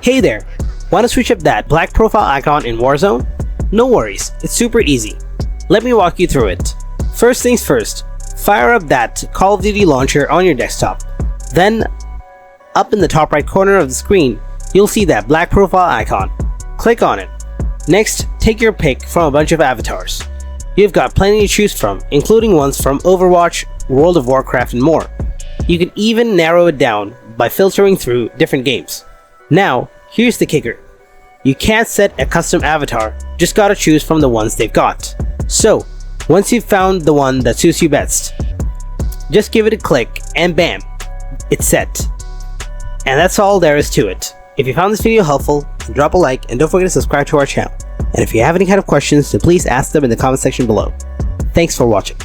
Hey there! Want to switch up that black profile icon in Warzone? No worries, it's super easy. Let me walk you through it. First things first, fire up that Call of Duty launcher on your desktop. Then, up in the top right corner of the screen, you'll see that black profile icon. Click on it. Next, take your pick from a bunch of avatars. You've got plenty to choose from, including ones from Overwatch, World of Warcraft, and more. You can even narrow it down by filtering through different games. Now, here's the kicker. You can't set a custom avatar, just gotta choose from the ones they've got. So, once you've found the one that suits you best, just give it a click and bam, it's set. And that's all there is to it. If you found this video helpful, drop a like and don't forget to subscribe to our channel. And if you have any kind of questions, then please ask them in the comment section below. Thanks for watching.